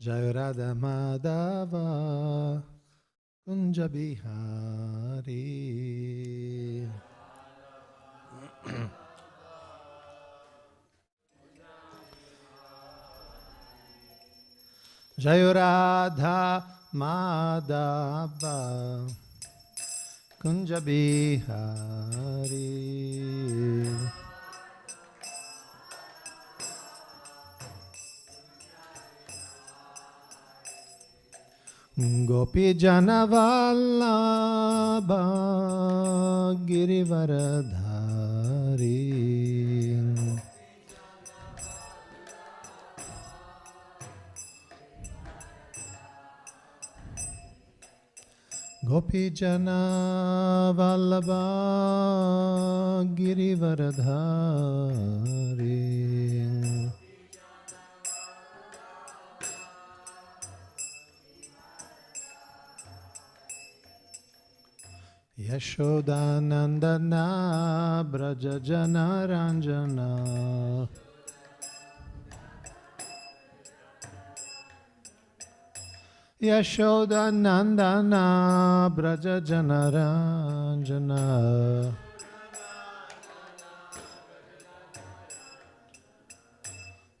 Jai Radha Madhava Kunja Bihari. Jai Radha Madhava Kunja Bihari. Gopi Janavallabha Girivaradhari. Gopi Janavallabha Girivaradhari. Yashodanandana Braja Jana Ranjana. Yashodanandana Braja Jana Ranjana.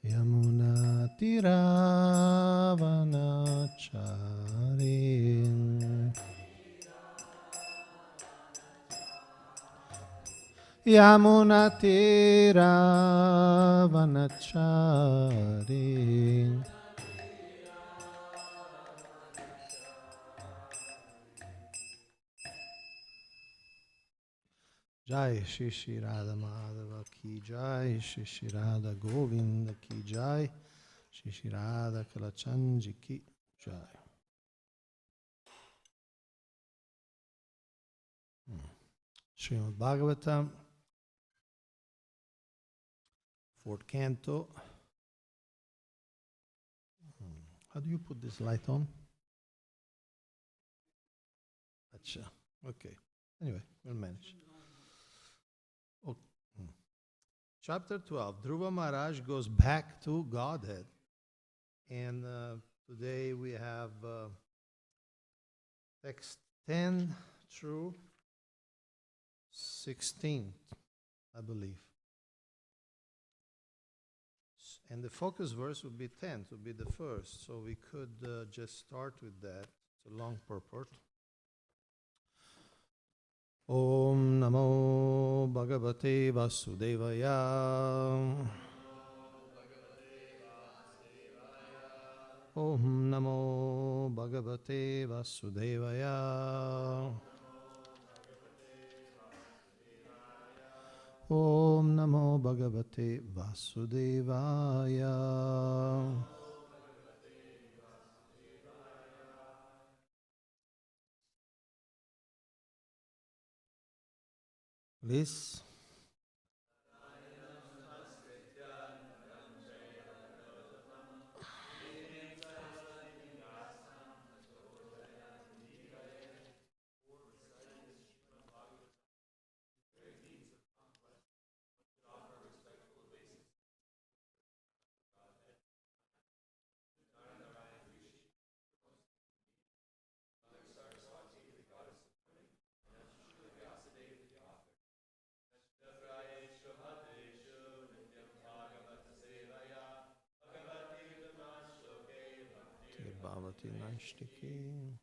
Yamuna Tiravanachari. Yamuna Tiravanachari. Jai Shri Shri Radha Madhava Ki Jai, Shri Shri Radha Govinda Ki Jai, Shri Shri Radha Kalachanji Ki Jai. Srimad Bhagavatam, 4th Canto. How do you put this light on? Acha. Okay. Anyway, we'll manage. Okay. Chapter 12. Dhruva Maharaj goes back to Godhead. And today we have text 10 through 16, I believe. And the focus verse would be 10, to be the first. So we could just start with that. It's a long purport. Om Namo Bhagavate Vasudevaya. Om Namo Bhagavate Vasudevaya. Om Namo Bhagavate Vasudevaya. Please. Bhavati Naishtiki.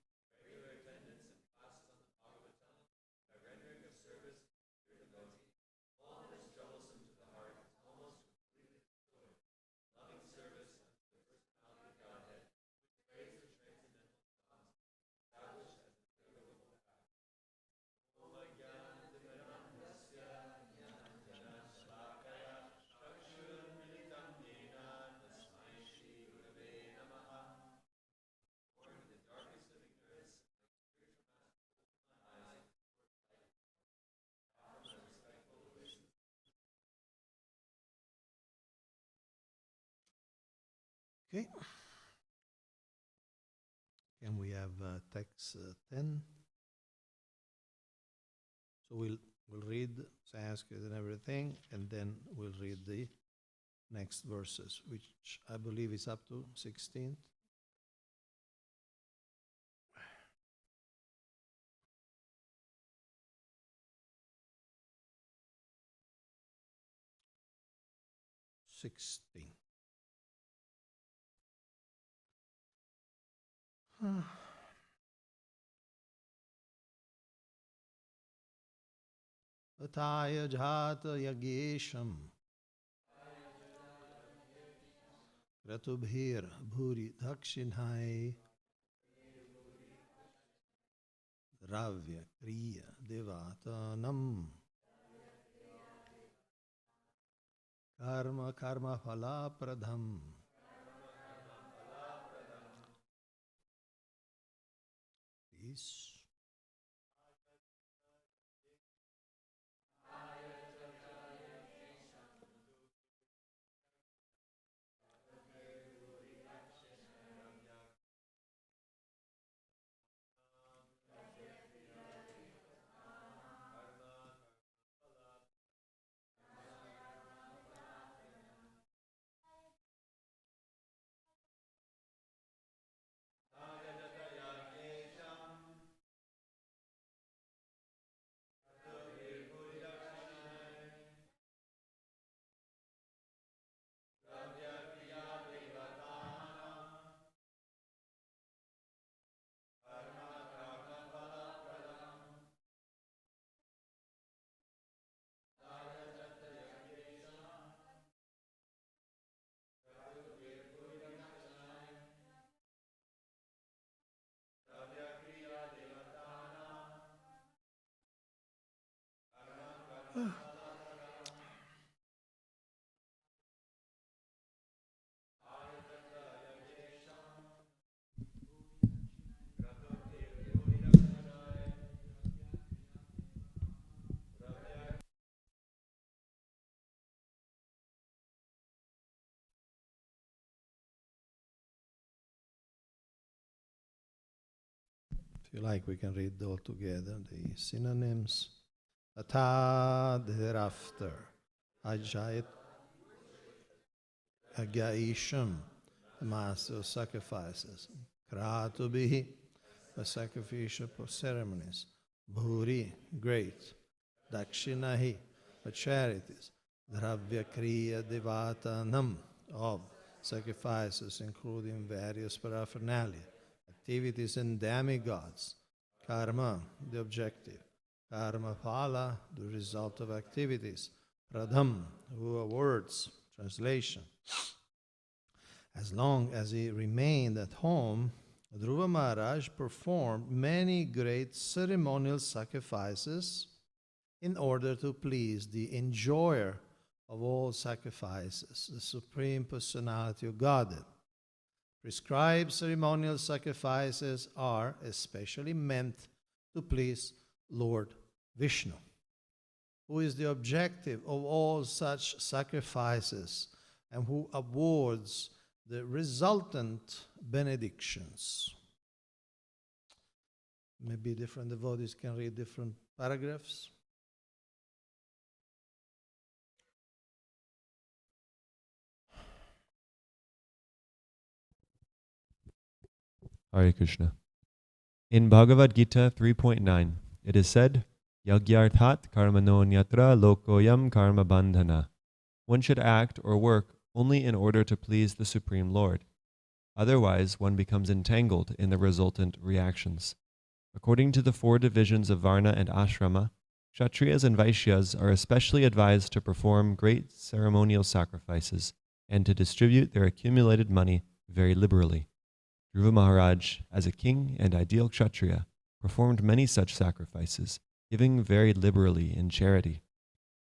Okay. And we have text 10. So we'll read Sanskrit and everything, and then we'll read the next verses, which I believe is up to 16. 16. Ataya jata yagesham Ratubhir bhuri dakshinhai Dravya kriya devatanam Karma karma phala pradham. Peace. If you like, we can read all together the synonyms. Atha thereafter, Ajayat Agaisham, the master of sacrifices. Kratubihi, the sacrificial ceremonies. Bhuri, great. Dakshinahi, the charities. Dravya kriya devatanam, of sacrifices, including various paraphernalia. Activities and demigods. Karma, the objective. Karma phala, the result of activities. Pradham, who awards. Translation. As long as he remained at home, Dhruva Maharaj performed many great ceremonial sacrifices in order to please the enjoyer of all sacrifices, the Supreme Personality of Godhead. Prescribed ceremonial sacrifices are especially meant to please Lord Vishnu, who is the objective of all such sacrifices and who awards the resultant benedictions. Maybe different devotees can read different paragraphs. Hare Krishna. In Bhagavad Gita 3.9, it is said, Yagyarthat karmano nyatra lokoyam karma bandhana. One should act or work only in order to please the Supreme Lord. Otherwise, one becomes entangled in the resultant reactions. According to the 4 divisions of Varna and Ashrama, Kshatriyas and Vaishyas are especially advised to perform great ceremonial sacrifices and to distribute their accumulated money very liberally. Dhruva Maharaj, as a king and ideal Kshatriya, performed many such sacrifices, giving very liberally in charity.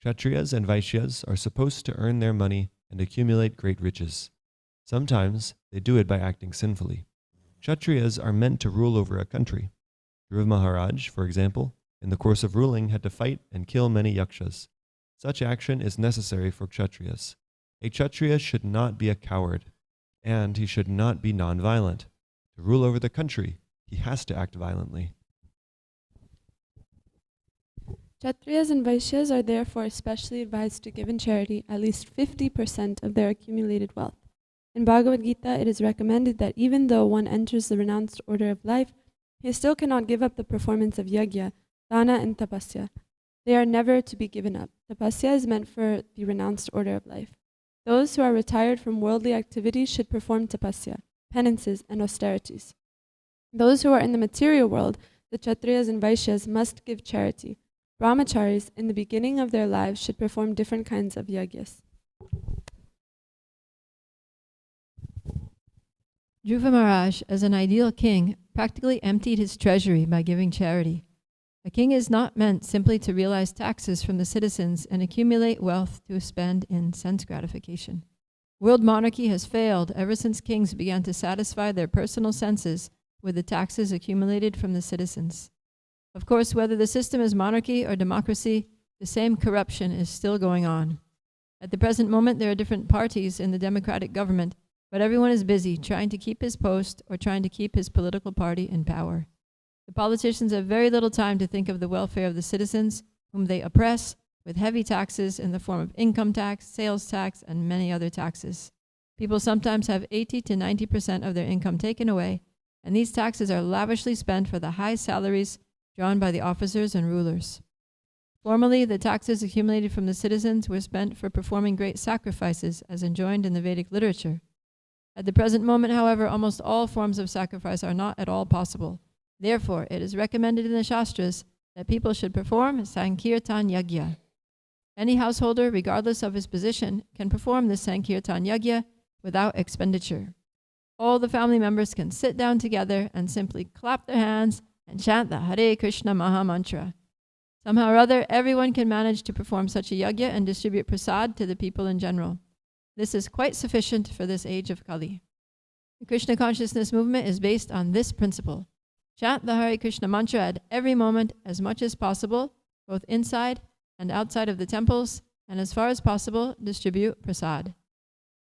Kshatriyas and Vaishyas are supposed to earn their money and accumulate great riches. Sometimes they do it by acting sinfully. Kshatriyas are meant to rule over a country. Dhruva Maharaj, for example, in the course of ruling had to fight and kill many yakshas. Such action is necessary for Kshatriyas. A Kshatriya should not be a coward, and he should not be non-violent. To rule over the country, he has to act violently. Kshatriyas and Vaishyas are therefore especially advised to give in charity at least 50% of their accumulated wealth. In Bhagavad Gita, it is recommended that even though one enters the renounced order of life, he still cannot give up the performance of yajna, dana, and tapasya. They are never to be given up. Tapasya is meant for the renounced order of life. Those who are retired from worldly activities should perform tapasya, penances, and austerities. Those who are in the material world, the Kshatriyas and Vaishyas, must give charity. Brahmacharis, in the beginning of their lives, should perform different kinds of yagyas. Dhruva Maharaj, as an ideal king, practically emptied his treasury by giving charity. A king is not meant simply to realize taxes from the citizens and accumulate wealth to spend in sense gratification. World monarchy has failed ever since kings began to satisfy their personal senses with the taxes accumulated from the citizens. Of course, whether the system is monarchy or democracy, the same corruption is still going on. At the present moment, there are different parties in the democratic government, but everyone is busy trying to keep his post or trying to keep his political party in power. The politicians have very little time to think of the welfare of the citizens, whom they oppress with heavy taxes in the form of income tax, sales tax, and many other taxes. People sometimes have 80 to 90% of their income taken away, and these taxes are lavishly spent for the high salaries drawn by the officers and rulers. Formerly, the taxes accumulated from the citizens were spent for performing great sacrifices, as enjoined in the Vedic literature. At the present moment, however, almost all forms of sacrifice are not at all possible. Therefore, it is recommended in the Shastras that people should perform Sankirtan Yagya. Any householder, regardless of his position, can perform this Sankirtan Yagya without expenditure. All the family members can sit down together and simply clap their hands and chant the Hare Krishna Maha Mantra. Somehow or other, everyone can manage to perform such a yagya and distribute prasad to the people in general. This is quite sufficient for this age of Kali. The Krishna consciousness movement is based on this principle. Chant the Hare Krishna mantra at every moment as much as possible, both inside and outside of the temples, and as far as possible, distribute prasad.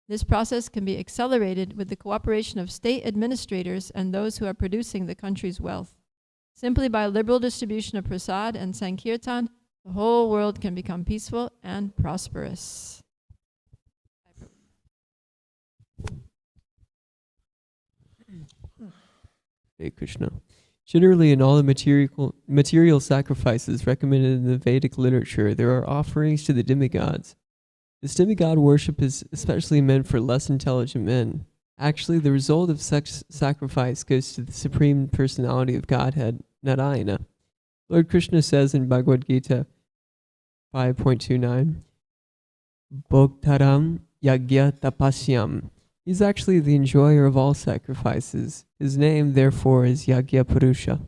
This process can be accelerated with the cooperation of state administrators and those who are producing the country's wealth. Simply by liberal distribution of prasad and sankirtan, the whole world can become peaceful and prosperous. Hare Krishna. Generally, in all the material sacrifices recommended in the Vedic literature, there are offerings to the demigods. This demigod worship is especially meant for less intelligent men. Actually, the result of such sacrifice goes to the Supreme Personality of Godhead, Narayana. Lord Krishna says in Bhagavad Gita 5.29, Bhoktaram Yagya Tapasyam. He's actually the enjoyer of all sacrifices. His name, therefore, is Yagya Purusha.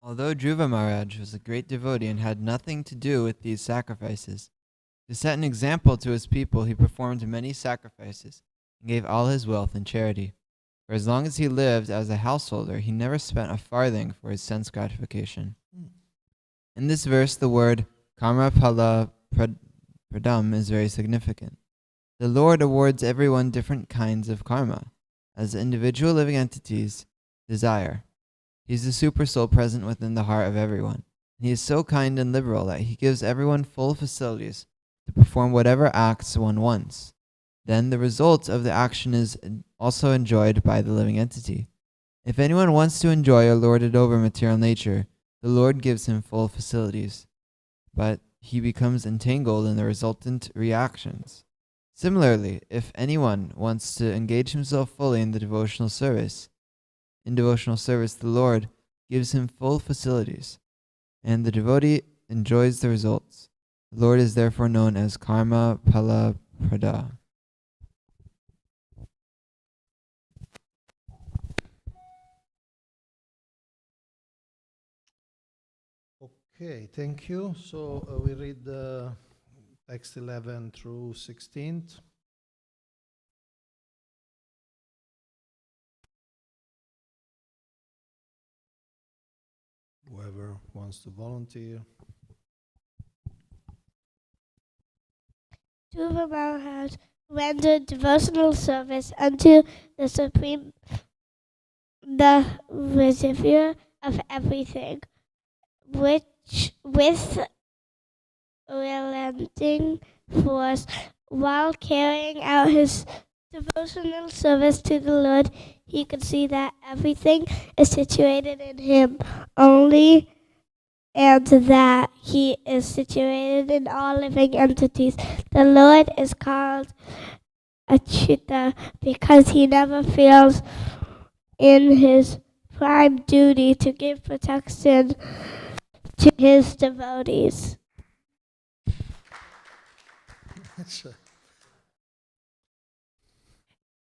Although Dhruva Maharaj was a great devotee and had nothing to do with these sacrifices, to set an example to his people, he performed many sacrifices and gave all his wealth in charity. For as long as he lived as a householder, he never spent a farthing for his sense gratification. In this verse, the word Karma Phala Pradam is very significant. The Lord awards everyone different kinds of karma, as individual living entities desire. He is the super soul present within the heart of everyone. And he is so kind and liberal that he gives everyone full facilities to perform whatever acts one wants. Then the result of the action is also enjoyed by the living entity. If anyone wants to enjoy or lord it over material nature, the Lord gives him full facilities, but he becomes entangled in the resultant reactions. Similarly, if anyone wants to engage himself fully in the devotional service, the Lord gives him full facilities, and the devotee enjoys the results. The Lord is therefore known as Karma Phala Prada. Okay, thank you. So we read text 11 through 16. Whoever wants to volunteer. Dhruva Maharaj rendered devotional service unto the Supreme, the receiver of everything, which with relenting force, while carrying out his devotional service to the Lord, he could see that everything is situated in him. Only and that he is situated in all living entities. The Lord is called Achyuta because he never fails in his prime duty to give protection to his devotees.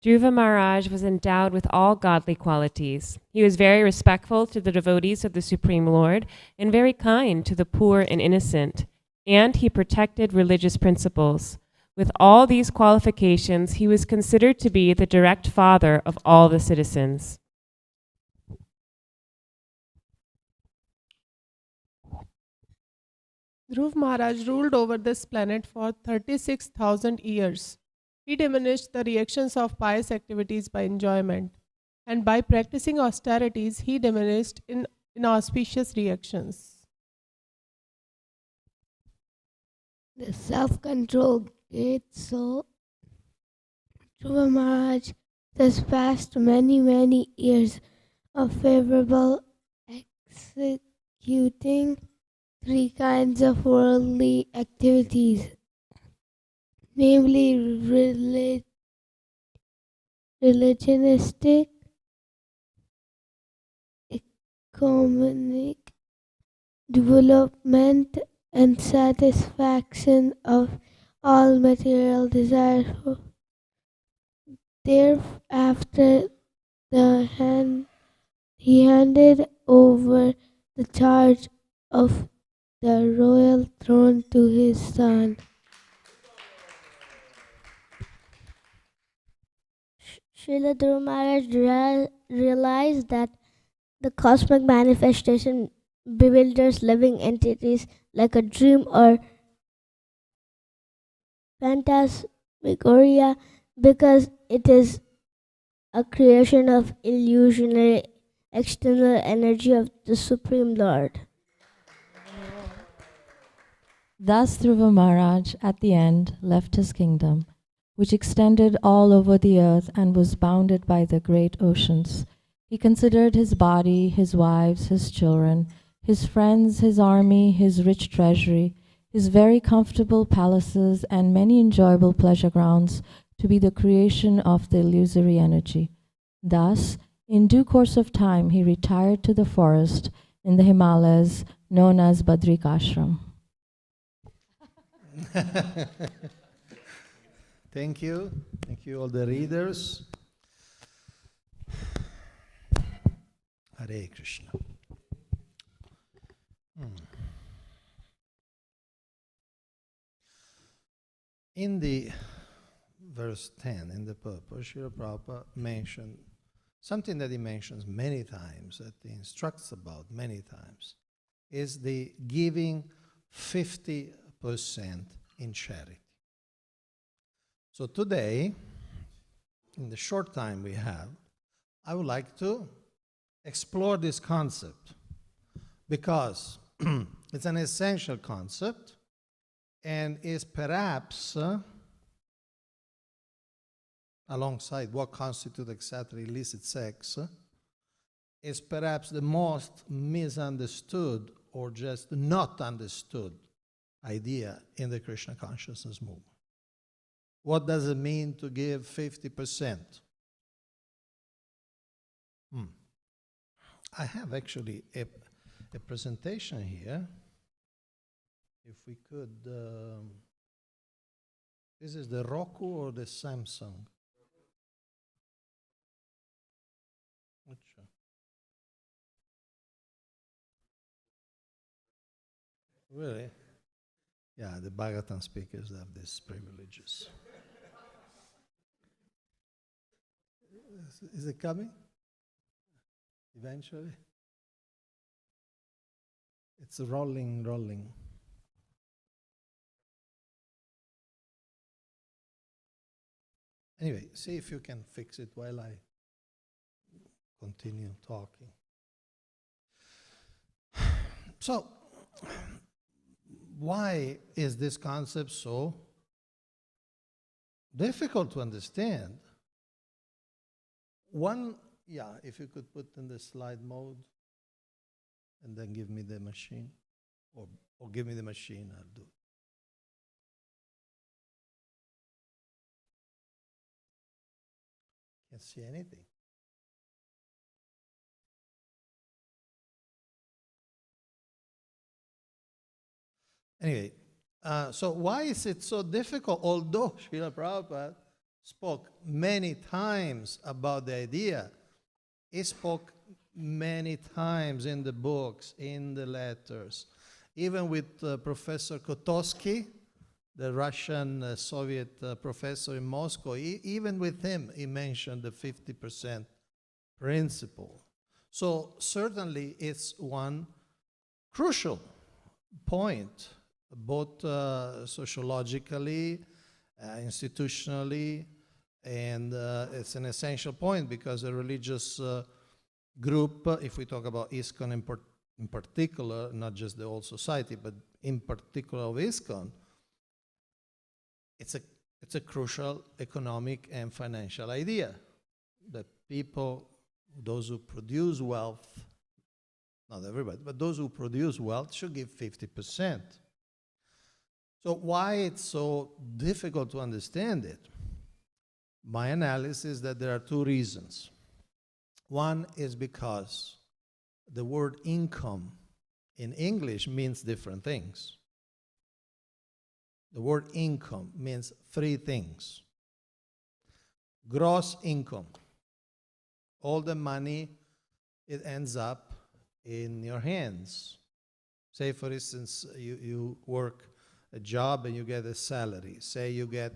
Dhruva Maharaj was endowed with all godly qualities. He was very respectful to the devotees of the Supreme Lord and very kind to the poor and innocent, and he protected religious principles. With all these qualifications, he was considered to be the direct father of all the citizens. Dhruv Maharaj ruled over this planet for 36,000 years. He diminished the reactions of pious activities by enjoyment, and by practicing austerities, he diminished inauspicious reactions. The self-controlled great soul, Dhruva Maharaj, thus passed many years of favorable executing three kinds of worldly activities, namely religionistic, economic development, and satisfaction of all material desires. Thereafter, he handed over the charge of the royal throne to his son. Srila Dhruva Maharaj realized that the cosmic manifestation bewilders living entities like a dream or phantasmagoria because it is a creation of illusionary external energy of the Supreme Lord. Thus Dhruva Maharaj at the end left his kingdom, which extended all over the earth and was bounded by the great oceans. He considered his body, his wives, his children, his friends, his army, his rich treasury, his very comfortable palaces, and many enjoyable pleasure grounds to be the creation of the illusory energy. Thus, in due course of time, he retired to the forest in the Himalayas known as Badrikashram. Thank you. Thank you, all the readers. Hare Krishna. In the verse 10, in the purpose, Srila Prabhupada mentioned something that he mentions many times, that he instructs about many times, is the giving 50% in charity. So today, in the short time we have, I would like to explore this concept because it's an essential concept and is perhaps, alongside what constitutes exactly illicit sex, is perhaps the most misunderstood or just not understood idea in the Krishna consciousness movement. What does it mean to give 50%? I have actually a presentation here. If we could, this is the Roku or the Samsung? Which one? Really? Yeah, the Bhagavatam speakers have these privileges. Is it coming? Eventually? It's rolling. Anyway, see if you can fix it while I continue talking. So, why is this concept so difficult to understand? If you could put in the slide mode and then give me the machine. or give me the machine, I'll do it. Can't see anything. Anyway, so why is it so difficult? Although Srila Prabhupada spoke many times about the idea, he spoke many times in the books, in the letters, even with Professor Kotosky, the Russian Soviet professor in Moscow. Even with him, he mentioned the 50% principle. So certainly it's one crucial point, both sociologically, institutionally, and it's an essential point because a religious group, if we talk about ISKCON in particular, not just the whole society, but in particular of ISKCON, it's a crucial economic and financial idea that people, those who produce wealth, not everybody, but those who produce wealth should give 50%. So why it's so difficult to understand it? My analysis is that there are two reasons. One is because the word income in English means different things. The word income means three things. Gross income, all the money, it ends up in your hands. Say, for instance, you work a job and you get a salary. Say you get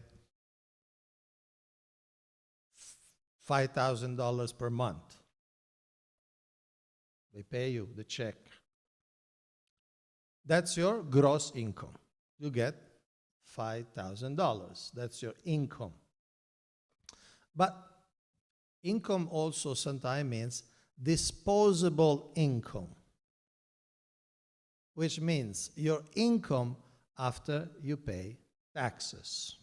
$5,000 per month. They pay you the check. That's your gross income. You get $5,000. That's your income. But income also sometimes means disposable income, which means your income after you pay taxes.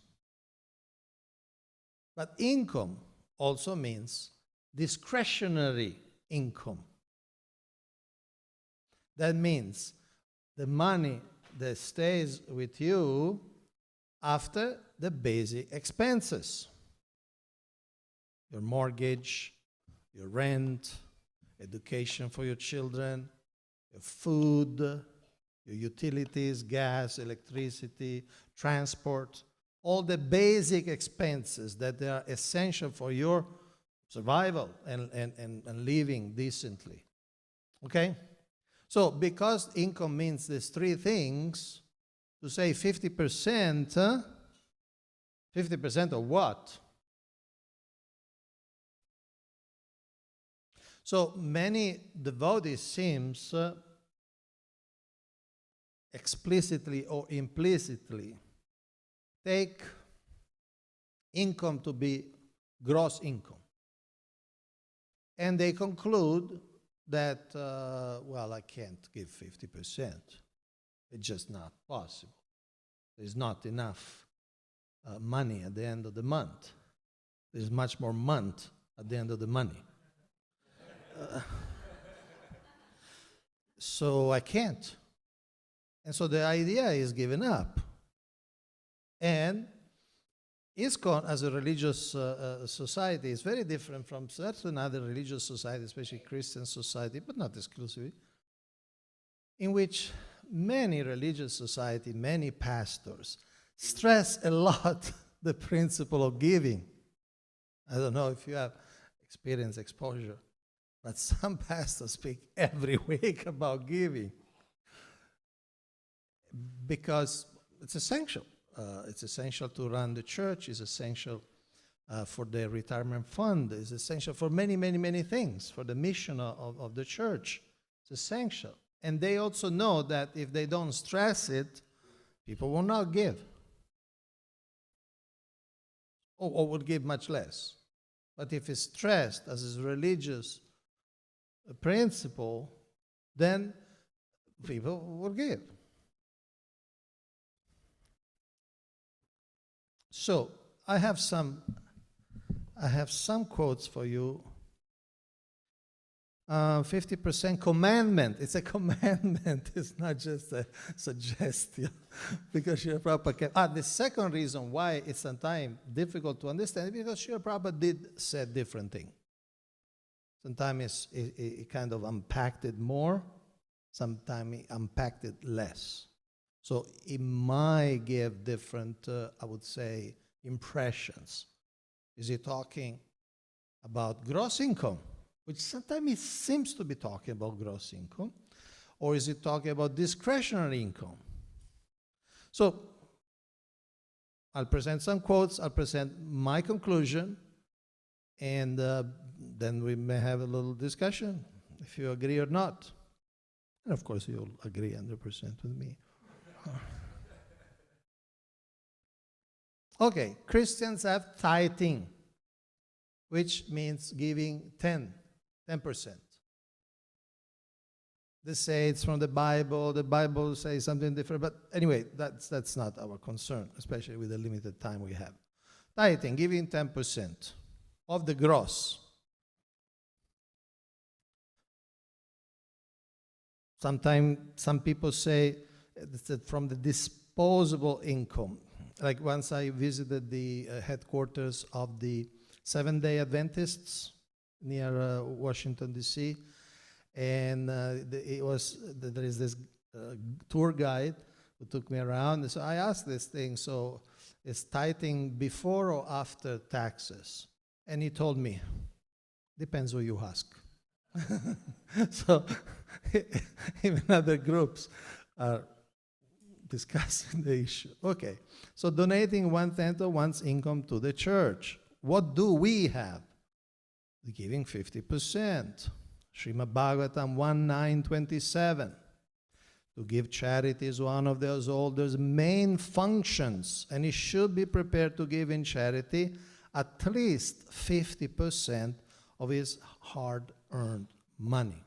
But income also means discretionary income. That means the money that stays with you after the basic expenses. Your mortgage, your rent, education for your children, your food, your utilities, gas, electricity, transport, all the basic expenses that are essential for your survival and living decently. Okay? So because income means these three things, to say 50%, 50% of what? So many devotees seems explicitly or implicitly take income to be gross income. And they conclude that, well, I can't give 50%. It's just not possible. There's not enough money at the end of the month. There's much more month at the end of the money. So I can't. And so the idea is given up. And ISKCON as a religious society is very different from certain other religious societies, especially Christian society, but not exclusively, in which many religious society, many pastors stress a lot the principle of giving. I don't know if you have experience, exposure, but some pastors speak every week about giving because it's essential. It's essential to run the church. It's essential for the retirement fund. It's essential for many, many, many things, for the mission of the church. It's essential. And they also know that if they don't stress it, people will not give. Or would give much less. But if it's stressed as a religious principle, then people will give. So I have some quotes for you 50% commandment. It's a commandment. It's not just a suggestion. Because Srila Prabhupada the second reason why it's sometimes difficult to understand is because Srila Prabhupada did say different thing. Sometimes it kind of unpacked it more. Sometimes it unpacked it less. So it might give different, I would say, impressions. Is he talking about gross income? Which sometimes it seems to be talking about gross income, or is it talking about discretionary income? So I'll present some quotes, I'll present my conclusion, and then we may have a little discussion, if you agree or not. And of course, you'll agree 100% with me. Okay, Christians have tithing, which means giving 10%. They say it's from the Bible says something different, but anyway, that's not our concern, especially with the limited time we have. Tithing, giving 10% of the gross. Sometimes some people say it's from the disposable income. Like once I visited the headquarters of the Seventh-day Adventists near Washington, D.C., and there is this tour guide who took me around. And so I asked this thing, so is tithing before or after taxes? And he told me, depends who you ask. So even other groups are discussing the issue. Okay, so donating 1/10 of one's income to the church. What do we have? The giving 50%. Srimad Bhagavatam 1:9-27. To give charity is one of the householder's main functions, and he should be prepared to give in charity at least 50% of his hard-earned money.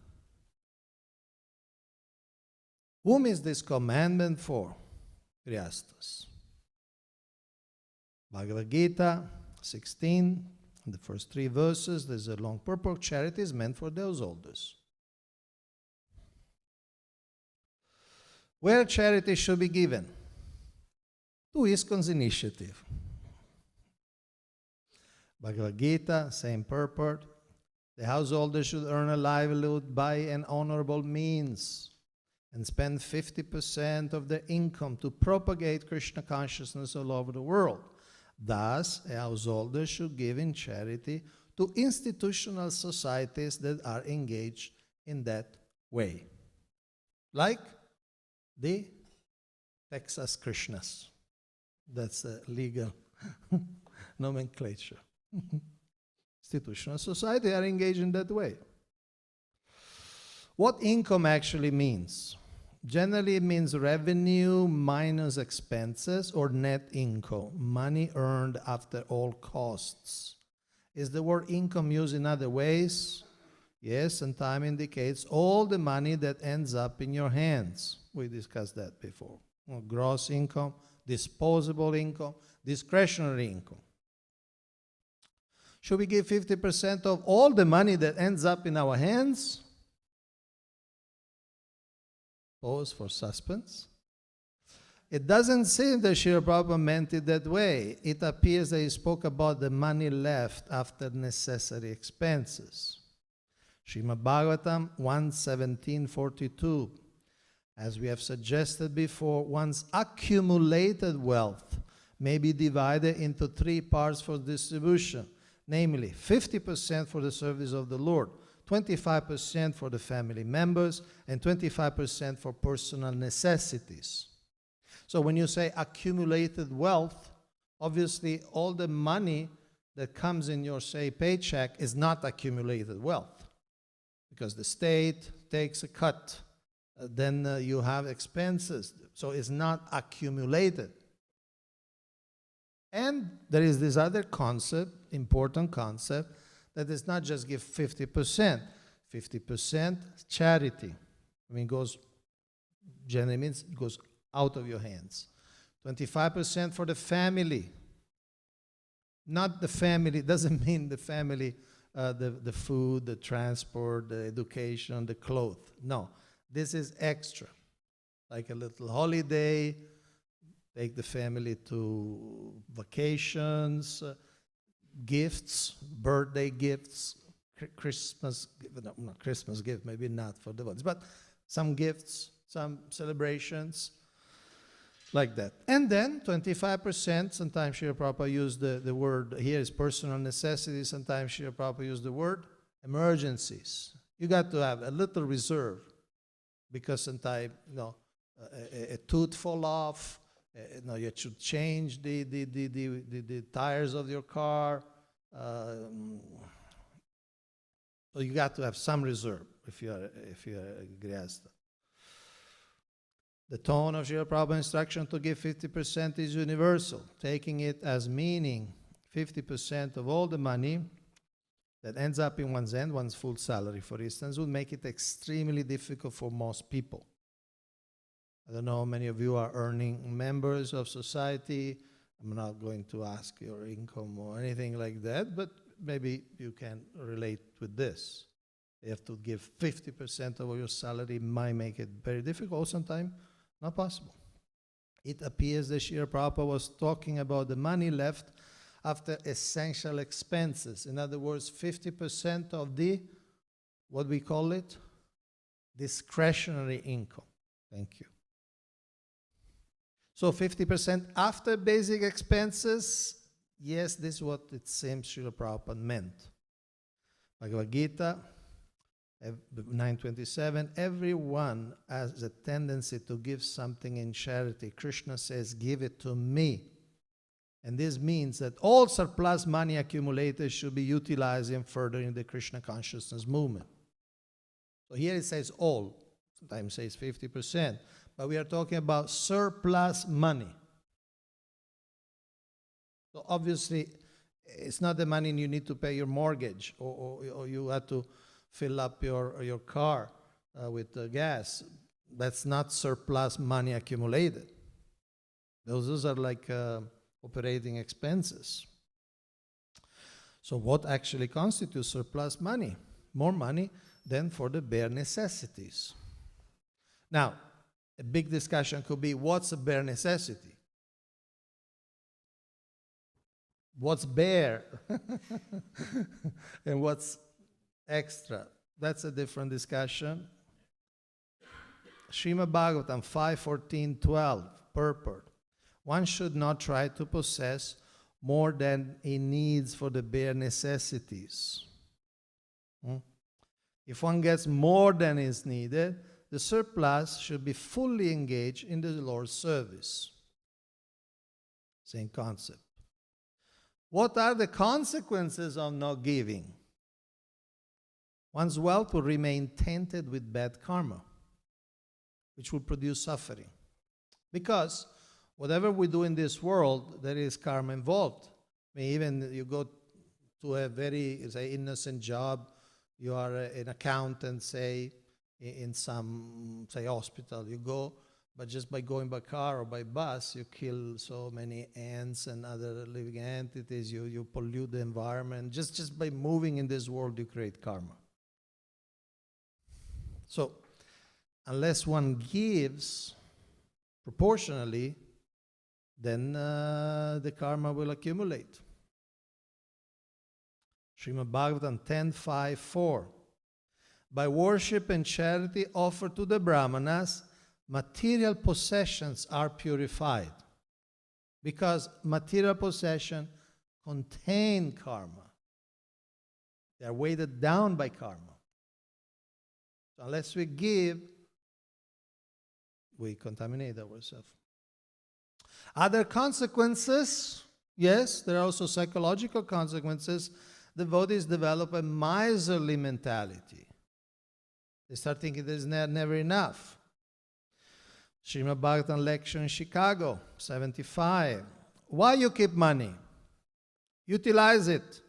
Whom is this commandment for? Grihasthas. Bhagavad Gita 16, in the first 3 verses, there's a long purport. Charity is meant for the householders. Where charity should be given? To ISKCON's initiative. Bhagavad Gita, same purport. The householder should earn a livelihood by an honorable means and spend 50% of their income to propagate Krishna consciousness all over the world. Thus, a householder should give in charity to institutional societies that are engaged in that way. Like the Texas Krishnas. That's a legal nomenclature. Institutional society are engaged in that way. What income actually means? Generally, it means revenue minus expenses or net income, money earned after all costs. Is the word income used in other ways? Yes, and time indicates all the money that ends up in your hands. We discussed that before. Gross income, disposable income, discretionary income. Should we give 50% of all the money that ends up in our hands? Pause for suspense. It doesn't seem that Srila Prabhupada meant it that way. It appears that he spoke about the money left after necessary expenses. Srimad Bhagavatam 1:17-42. As we have suggested before, one's accumulated wealth may be divided into 3 parts for distribution, namely 50% for the service of the Lord, 25% for the family members, and 25% for personal necessities. So when you say accumulated wealth, obviously all the money that comes in your, say, paycheck is not accumulated wealth, because the state takes a cut. Then you have expenses, so it's not accumulated. And there is this other concept, important concept, that is not just give 50%. 50% charity. I mean, generally means it goes out of your hands. 25% for the family. Not the family, doesn't mean the family the food, the transport, the education, the clothes. No, this is extra. Like a little holiday, take the family to vacations, gifts, birthday gifts, Christmas, no, not Christmas gift, maybe not for the ones, but some gifts, some celebrations, like that. And then 25%, sometimes Srila Prabhupada used the word, here is personal necessities, sometimes Srila Prabhupada used the word emergencies. You got to have a little reserve, because sometimes, a tooth fall off, you should change the tires of your car. So you got to have some reserve if you are a grihastha. The tone of Srila Prabhupada's instruction to give 50% is universal, taking it as meaning 50% of all the money that ends up in one's hand, one's full salary, for instance, would make it extremely difficult for most people. I don't know how many of you are earning members of society. I'm not going to ask your income or anything like that, but maybe you can relate with this. You have to give 50% of your salary, might make it very difficult, sometimes not possible. It appears that Srila Prabhupada was talking about the money left after essential expenses. In other words, 50% of the, what we call it, discretionary income. Thank you. So 50% after basic expenses, yes, this is what it seems Srila Prabhupada meant. Bhagavad Gita 9:27, everyone has a tendency to give something in charity. Krishna says, give it to me. And this means that all surplus money accumulated should be utilized in furthering the Krishna consciousness movement. So here it says all, sometimes it says 50%, but we are talking about surplus money. So obviously, it's not the money you need to pay your mortgage, or you have to fill up your car with gas. That's not surplus money accumulated. Those are like operating expenses. So what actually constitutes surplus money? More money than for the bare necessities. Now, a big discussion could be, what's a bare necessity? What's bare? And what's extra? That's a different discussion. Srimad Bhagavatam 5:14-12, purport. One should not try to possess more than he needs for the bare necessities. If one gets more than is needed, the surplus should be fully engaged in the Lord's service. Same concept. What are the consequences of not giving? One's wealth will remain tainted with bad karma, which will produce suffering. Because whatever we do in this world, there is karma involved. I mean, even you go to a very, say, innocent job, you are an accountant, say, in some, say, hospital. You go, but just by going by car or by bus, you kill so many ants and other living entities. You pollute the environment. Just by moving in this world, you create karma. So, unless one gives proportionally, then the karma will accumulate. Srimad Bhagavatam 10:5-4. By worship and charity offered to the Brahmanas, material possessions are purified, because material possessions contain karma. They are weighted down by karma. So unless we give, we contaminate ourselves. Other consequences, yes, there are also psychological consequences. Devotees develop a miserly mentality. They start thinking there's never enough. Srimad Bhagavatam lecture in Chicago, 75. Why you keep money? Utilize it.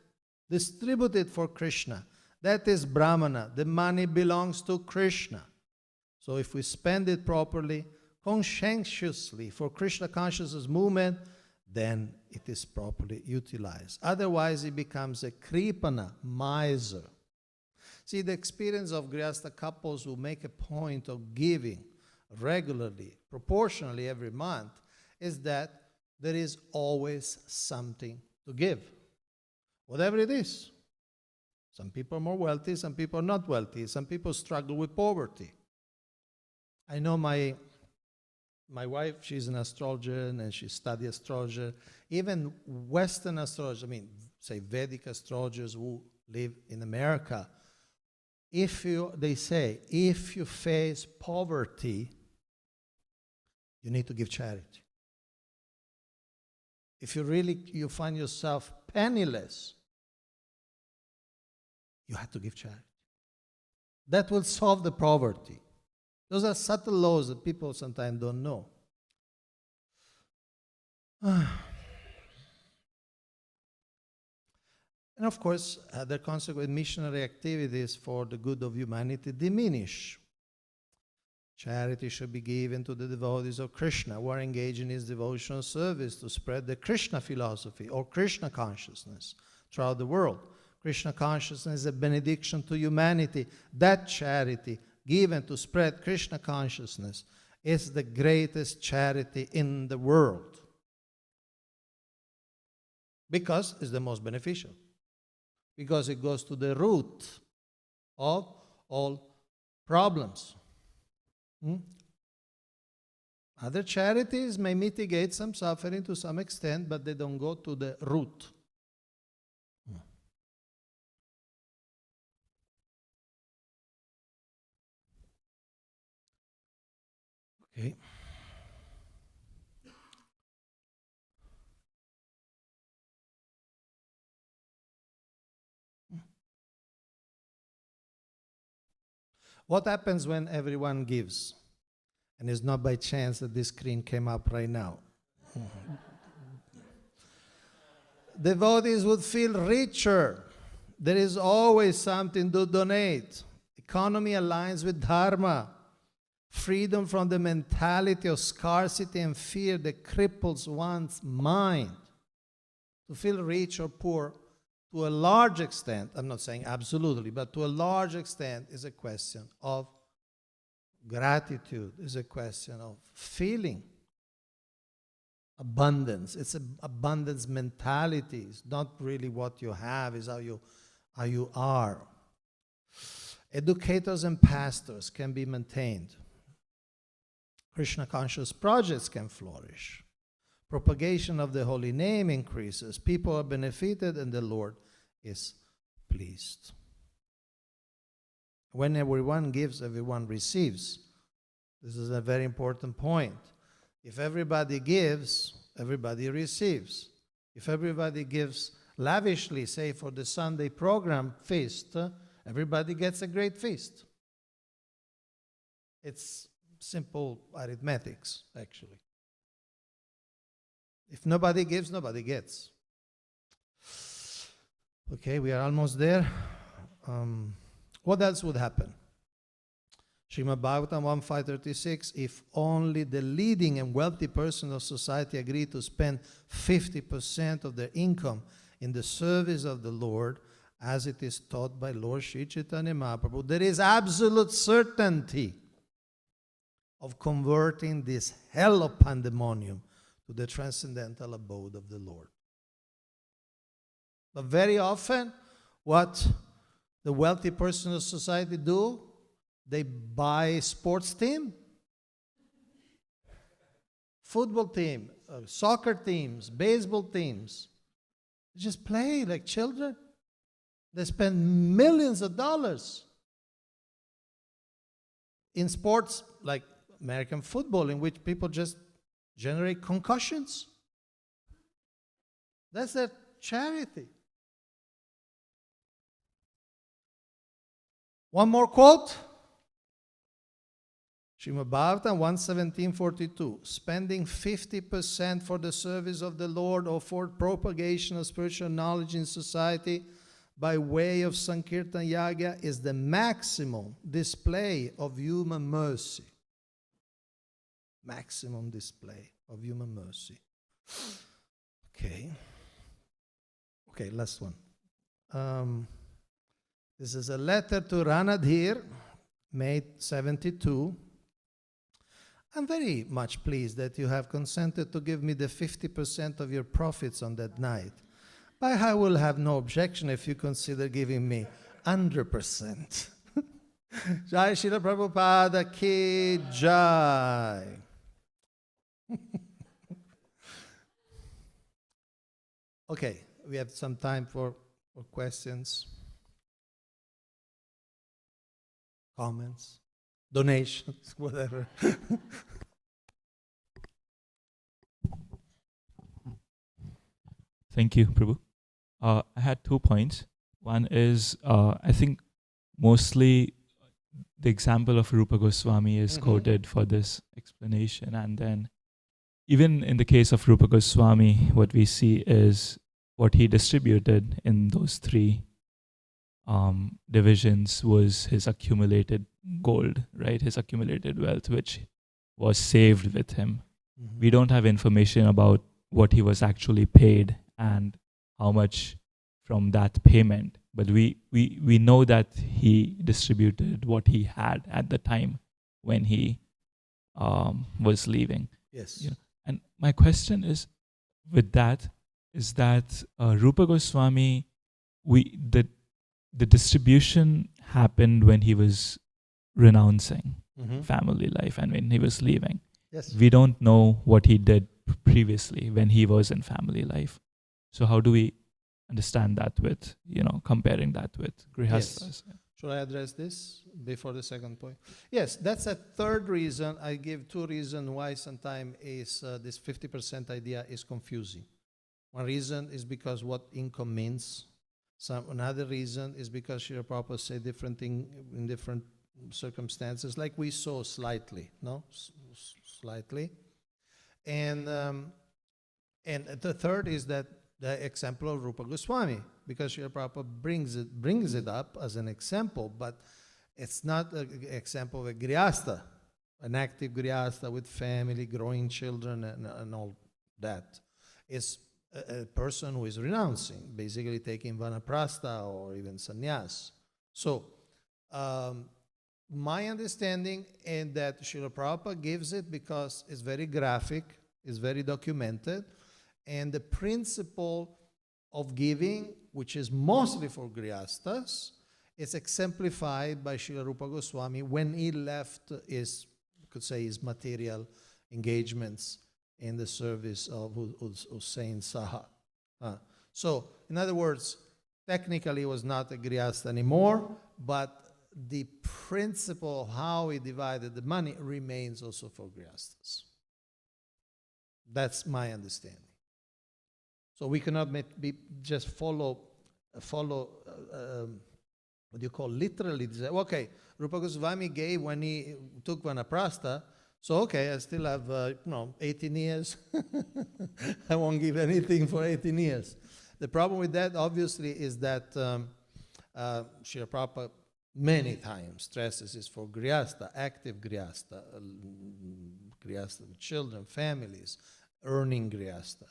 Distribute it for Krishna. That is Brahmana. The money belongs to Krishna. So if we spend it properly, conscientiously, for Krishna consciousness movement, then it is properly utilized. Otherwise, it becomes a kripana, miser. See, the experience of Grihastha couples who make a point of giving regularly, proportionally every month, is that there is always something to give, whatever it is. Some people are more wealthy, some people are not wealthy, some people struggle with poverty. I know my wife, she's an astrologer and she studies astrologer. Even Western astrologers, I mean, say Vedic astrologers who live in America, they say, if you face poverty, you need to give charity. If you find yourself penniless, you have to give charity. That will solve the poverty. Those are subtle laws that people sometimes don't know. And of course, the consequent missionary activities for the good of humanity diminish. Charity should be given to the devotees of Krishna who are engaged in his devotional service to spread the Krishna philosophy or Krishna consciousness throughout the world. Krishna consciousness is a benediction to humanity. That charity given to spread Krishna consciousness is the greatest charity in the world, because it's the most beneficial, because it goes to the root of all problems. Other charities may mitigate some suffering to some extent, but they don't go to the root. Okay. What happens when everyone gives? And it's not by chance that this screen came up right now. Devotees would feel richer. There is always something to donate. Economy aligns with dharma. Freedom from the mentality of scarcity and fear that cripples one's mind. To feel rich or poor, to a large extent, I'm not saying absolutely, but to a large extent is a question of gratitude, is a question of feeling abundance. It's an abundance mentality. It's not really what you have, it's how you are. Educators and pastors can be maintained. Krishna conscious projects can flourish. Propagation of the holy name increases. People are benefited and the Lord is pleased. When everyone gives, everyone receives. This is a very important point. If everybody gives, everybody receives. If everybody gives lavishly, say for the Sunday program feast, everybody gets a great feast. It's simple arithmetics, actually. If nobody gives, nobody gets. Okay, we are almost there. What else would happen? Srimad Bhagavatam 1.536, if only the leading and wealthy persons of society agree to spend 50% of their income in the service of the Lord, as it is taught by Lord Sri Chaitanya Mahaprabhu, there is absolute certainty of converting this hell of pandemonium to the transcendental abode of the Lord. But very often, what the wealthy persons of society do, they buy sports team, football team, soccer teams, baseball teams. They just play like children. They spend millions of dollars in sports like American football, in which people just generate concussions. That's their charity. One more quote. Srimad Bhagavatam 1:1742. Spending 50% for the service of the Lord or for propagation of spiritual knowledge in society by way of Sankirtan Yagya is the maximum display of human mercy. Maximum display of human mercy. Okay. Okay, last one. This is a letter to Ranadhir, May 72. I'm very much pleased that you have consented to give me the 50% of your profits on that night. But I will have no objection if you consider giving me 100%. Jai Srila Prabhupada Ki Jai. Okay, we have some time for questions, comments, donations, whatever. Thank you, Prabhu. I had 2 points. One is, I think mostly the example of Rupa Goswami is quoted for this explanation. And then even in the case of Rupa Goswami, what we see is what he distributed in those 3 divisions was his accumulated gold, right? His accumulated wealth, which was saved with him. We don't have information about what he was actually paid and how much from that payment. But we know that he distributed what he had at the time when he was leaving. Yes. You know, and my question is, with that, is that Rupa Goswami, the distribution happened when he was renouncing family life and when he was leaving. Yes. We don't know what he did previously when he was in family life. So how do we understand that with, comparing that with Grihasthas? Yes. Should I address this before the second point? Yes, that's a third reason. I give 2 reasons why sometimes is this 50% idea is confusing. One reason is because what income means. Another reason is because Srila Prabhupada said different thing in different circumstances, like we saw slightly, no? Slightly. And the third is that the example of Rupa Goswami, because Srila Prabhupada brings it up as an example, but it's not an example of a grihastha, an active grihastha with family, growing children, and all that. It's a person who is renouncing, basically taking vanaprastha or even sannyas. So, my understanding is that Srila Prabhupada gives it because it's very graphic, it's very documented, and the principle of giving, which is mostly for grihasthas, is exemplified by Srila Rupa Goswami when he left his, you could say, his material engagements in the service of Hussain Saha. So, in other words, technically he was not a grihastha anymore, but the principle of how he divided the money remains also for grihasthas. That's my understanding. So we cannot just follow what do you call literally? Okay, Rupa Goswami gave when he took vanaprastha. So okay, I still have 18 years. I won't give anything for 18 years. The problem with that, obviously, is that Srila Prabhupada many times stresses is for grihastha, active grihastha, grihastha with children, families, earning grihastha.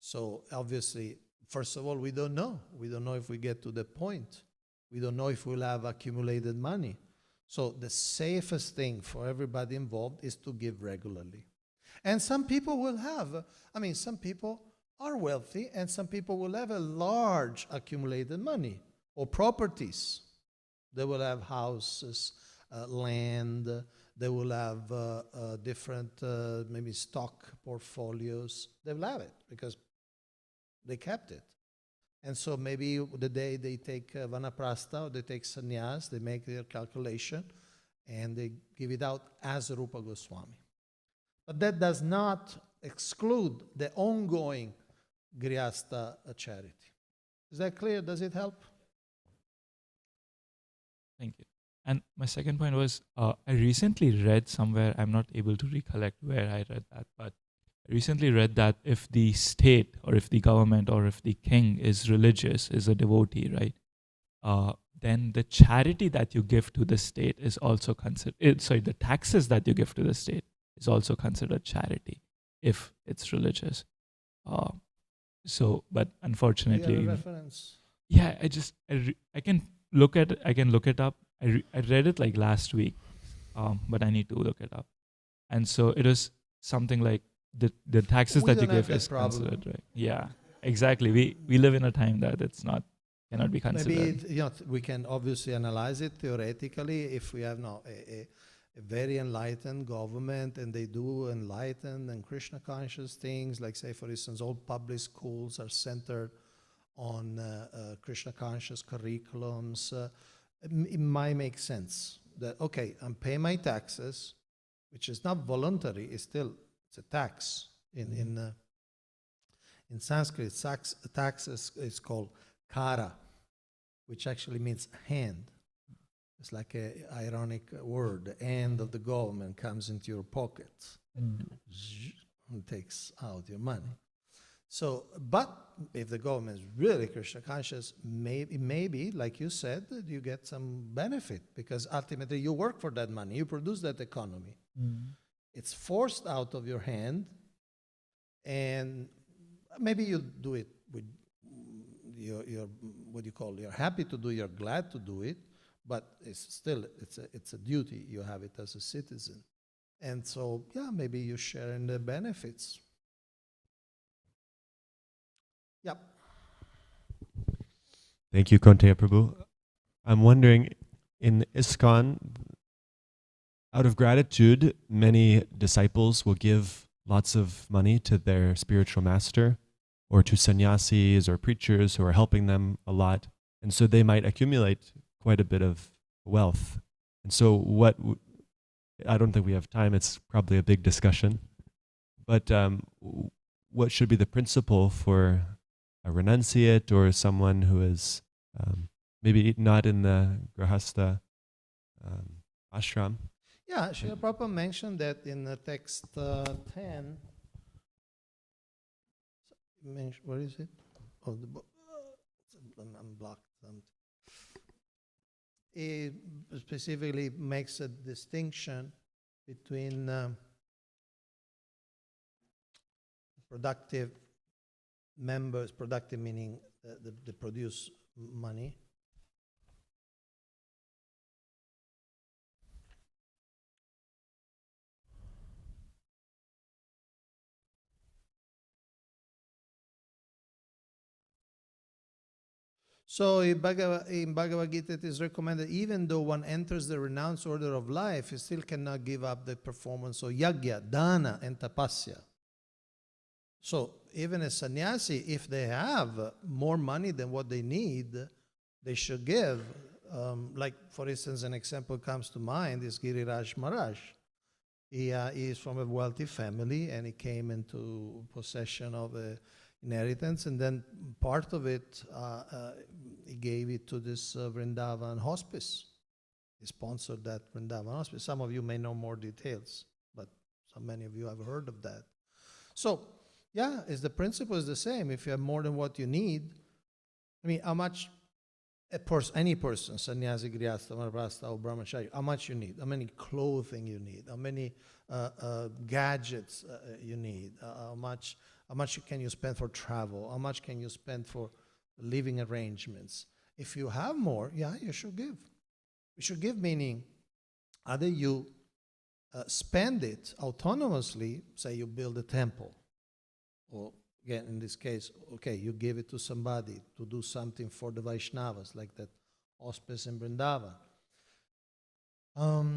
So obviously, first of all, we don't know. We don't know if we get to the point. We don't know if we'll have accumulated money. So the safest thing for everybody involved is to give regularly. And some people will have, some people are wealthy and some people will have a large accumulated money or properties. They will have houses, land, they will have different maybe stock portfolios. They will have it because they kept it. And so maybe the day they take vanaprastha or they take sannyas, they make their calculation and they give it out as Rupa Goswami. But that does not exclude the ongoing grihastha charity. Is that clear? Does it help? Thank you. And my second point was, I recently read somewhere, I'm not able to recollect where I read that, but I recently read that if the state or if the government or if the king is religious, is a devotee, right, then the charity that you give to the state is also considered, the taxes that you give to the state is also considered charity if it's religious. So, but Do you have unfortunately, a reference? yeah, I can look at I can look it up. I read it like last week, but I need to look it up. And so it was something like the taxes We that you don't have give that is problem. considered, right? Yeah, exactly. We live in a time that it's not cannot be considered. Maybe we can obviously analyze it theoretically if we have a very enlightened government and they do enlightened and Krishna conscious things, like say for instance all public schools are centered on Krishna conscious curriculums. It might make sense that okay, I'm paying my taxes, which is not voluntary, it's a tax in Sanskrit. Tax is called kara, which actually means hand. It's like an ironic word. The hand of the government comes into your pocket and takes out your money. So, but if the government is really Krishna conscious, maybe, like you said, you get some benefit because ultimately you work for that money, you produce that economy. It's forced out of your hand, and maybe you do it with your what do you call it? You're happy to do, you're glad to do it, but it's a duty. You have it as a citizen, and so yeah, maybe you share in the benefits. Yep. Thank you, Konteya Prabhu. I'm wondering, in ISKCON, out of gratitude, many disciples will give lots of money to their spiritual master or to sannyasis or preachers who are helping them a lot. And so they might accumulate quite a bit of wealth. And so I don't think we have time, it's probably a big discussion, but what should be the principle for a renunciate or someone who is maybe not in the Grahastha ashram? Yeah, Srila Prabhupada mentioned that in the text 10. Where is it? Oh, the book. I'm blocked. It specifically makes a distinction between productive members, productive meaning the produce money. So in Bhagavad Gita it is recommended, even though one enters the renounced order of life, he still cannot give up the performance of yajna, dana, and tapasya. So even a sannyasi, if they have more money than what they need, they should give. Like for instance, an example comes to mind is Giriraj Maharaj. He is from a wealthy family and he came into possession of a inheritance, and then part of it he gave it to this Vrindavan hospice. He sponsored that Vrindavan hospice. Some of you may know more details, but so many of you have heard of that. So yeah, the principle is the same. If you have more than what you need, I mean, how much any person, sannyasi, grihastha, vanaprastha, or brahmachari, how much you need, how many clothing you need, how many gadgets you need, how much can you spend for travel, how much can you spend for living arrangements. If you have more, yeah, you should give. You should give meaning either you spend it autonomously, say you build a temple, or again, in this case, okay, you give it to somebody to do something for the Vaishnavas, like that hospice in Vrindavan.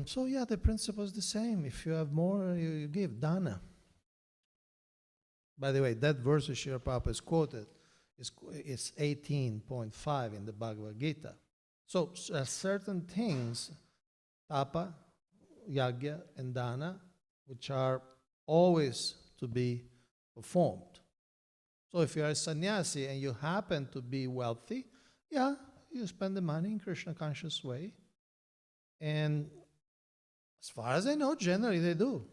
So yeah, the principle is the same. If you have more, you give dana. By the way, that verse that Srila Prabhupada is quoted is 18.5 in the Bhagavad Gita. So certain things, tapa, yajna, and dana, which are always to be performed. So if you're a sannyasi and you happen to be wealthy, yeah, you spend the money in Krishna conscious way. And as far as I know, generally they do.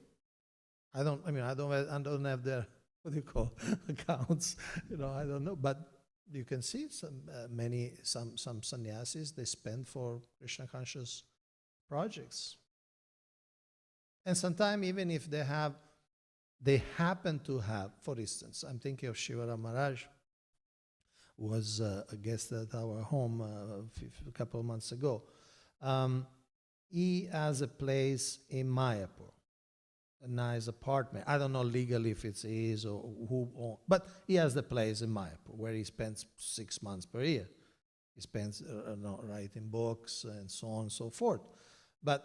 I don't have their, what do you call, accounts. I don't know. But you can see some sannyasis, they spend for Krishna conscious projects. And sometimes even if they happen to have, for instance, I'm thinking of Shivaram Maharaj, who was a guest at our home a couple of months ago. He has a place in Mayapur, a nice apartment. I don't know legally if it's his or who owns, but he has the place in Mayapur where he spends 6 months per year. He spends writing books and so on and so forth. But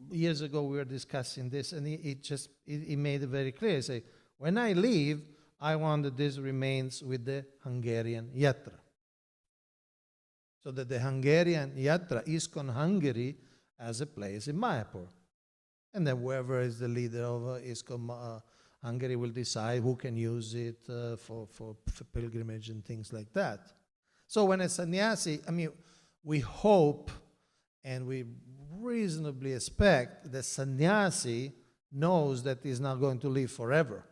years ago we were discussing this, and he made it very clear. He said, when I leave, I want that this remains with the Hungarian Yatra. So that the Hungarian Yatra, ISKCON Hungary, has a place in Mayapur. And then whoever is the leader of ISKCON Hungary will decide who can use it for pilgrimage and things like that. So when a sannyasi, I mean, we hope and we reasonably expect the sannyasi knows that he's not going to live forever.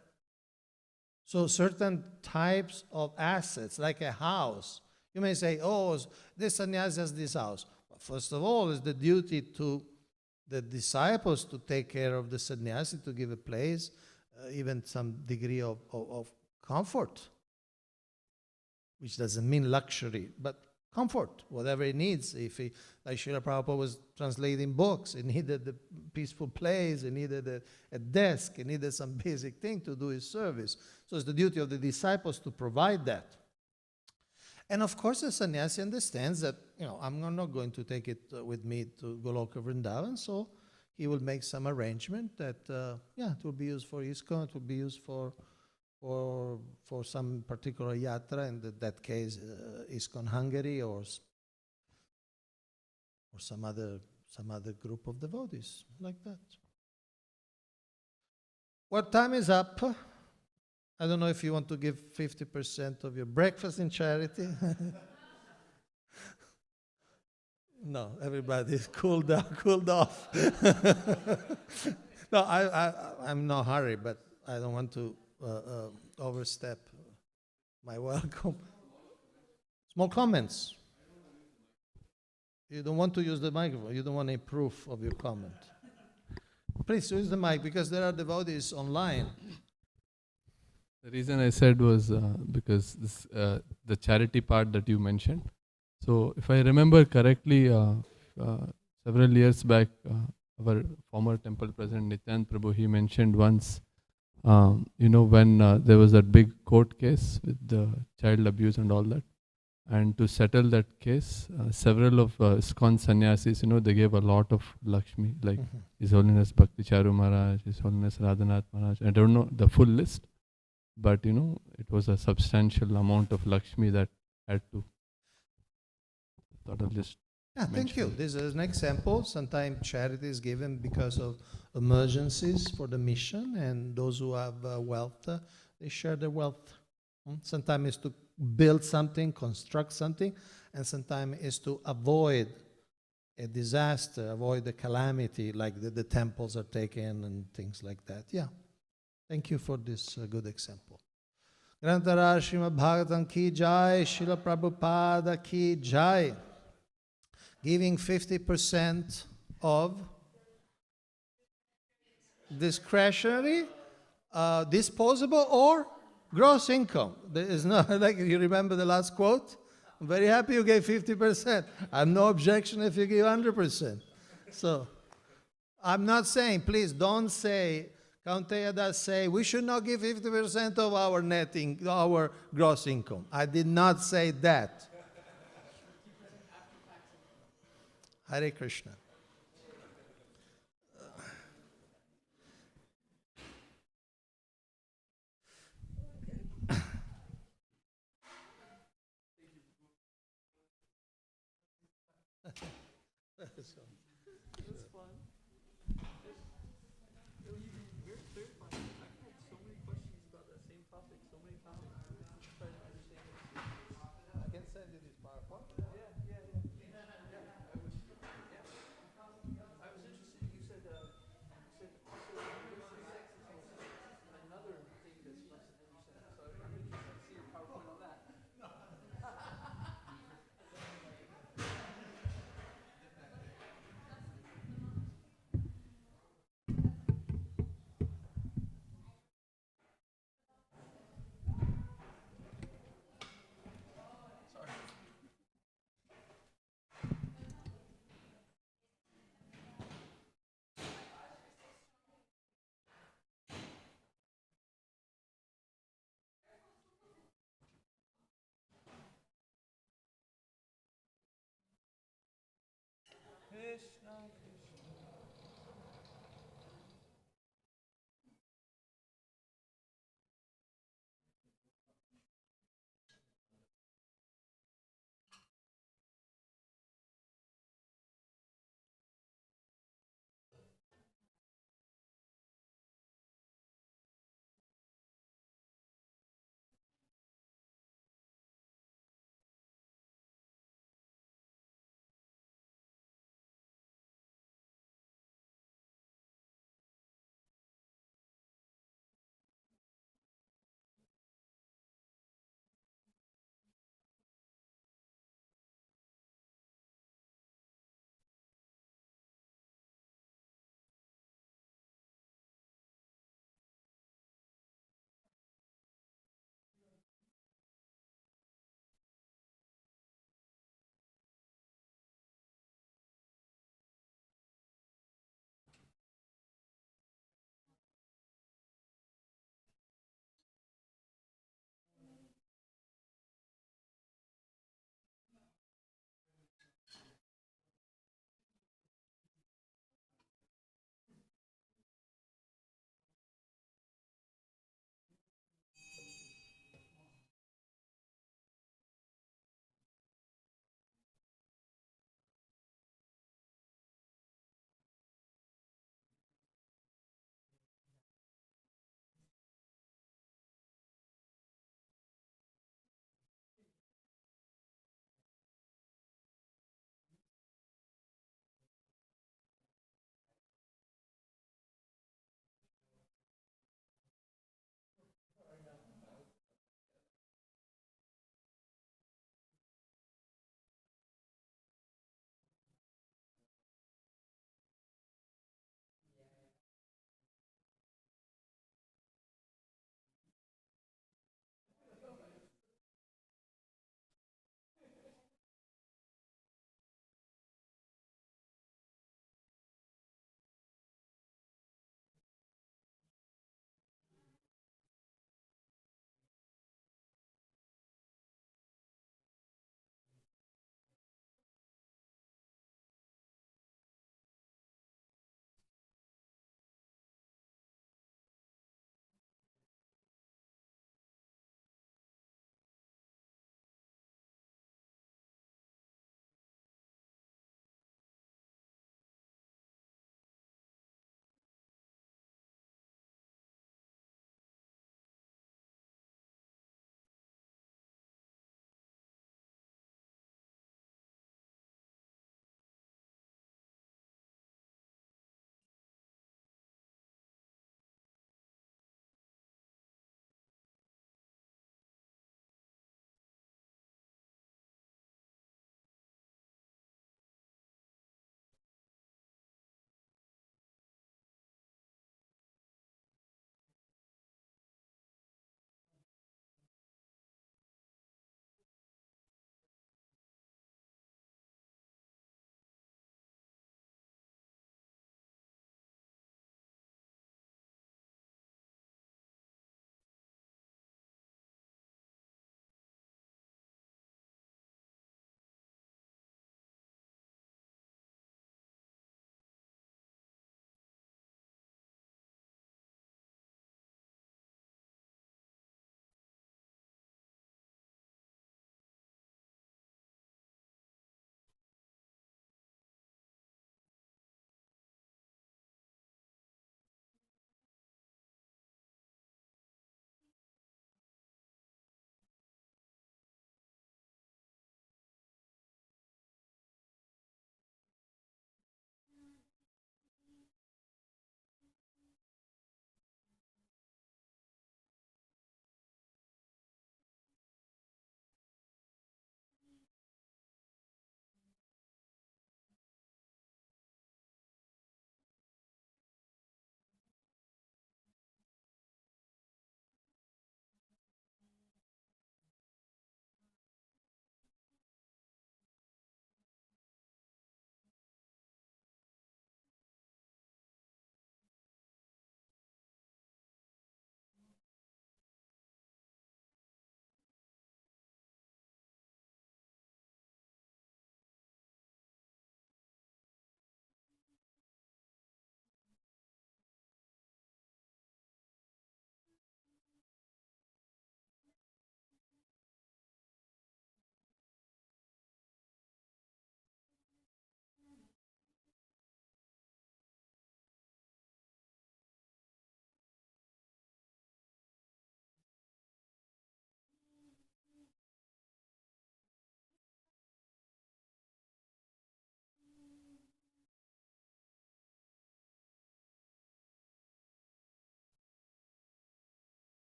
So certain types of assets, like a house, you may say, oh, this sannyasi has this house. First of all, it's the duty to the disciples to take care of the sannyasi, to give a place, even some degree of comfort, which doesn't mean luxury, but comfort, whatever he needs. If he, like Srila Prabhupada was translating books, he needed a peaceful place, he needed a desk, he needed some basic thing to do his service. So it's the duty of the disciples to provide that. And of course, the sannyasi understands that, I'm not going to take it with me to Goloka Vrindavan, so he will make some arrangement that, it will be used for ISKCON, it will be used for some particular yatra, in that case, ISKCON Hungary or some other group of devotees, like that. What time is up? I don't know if you want to give 50% of your breakfast in charity. No, everybody's cooled off. No, I'm no hurry, but I don't want to overstep my welcome. Small comments. You don't want to use the microphone. You don't want any proof of your comment. Please use the mic, because there are devotees online. The reason I said was because this, the charity part that you mentioned. So if I remember correctly, several years back, our former temple president Nityanand Prabhu, he mentioned once, when there was that big court case with the child abuse and all that, and to settle that case, several of ISKCON sannyasis, they gave a lot of Lakshmi, like His Holiness Bhakti Charu Maharaj, His Holiness Radhanath Maharaj. I don't know the full list, but it was a substantial amount of Lakshmi that had to. Thought of just. Yeah, thank you. This is an example. Sometimes charity is given because of emergencies for the mission, and those who have wealth, they share their wealth. Sometimes it's to build something, construct something, and sometimes it's to avoid a disaster, avoid a calamity, like the temples are taken and things like that. Yeah. Thank you for this good example. Grantara Srimad Bhagavatam ki jai, Srila Prabhupada ki jai. Giving 50% of discretionary, disposable, or gross income. There is no, like, you remember the last quote? I'm very happy you gave 50%. I have no objection if you give 100%. So, I'm not saying, please don't say, Kaunteya does say, we should not give 50% of our our gross income. I did not say that. Hare Krishna.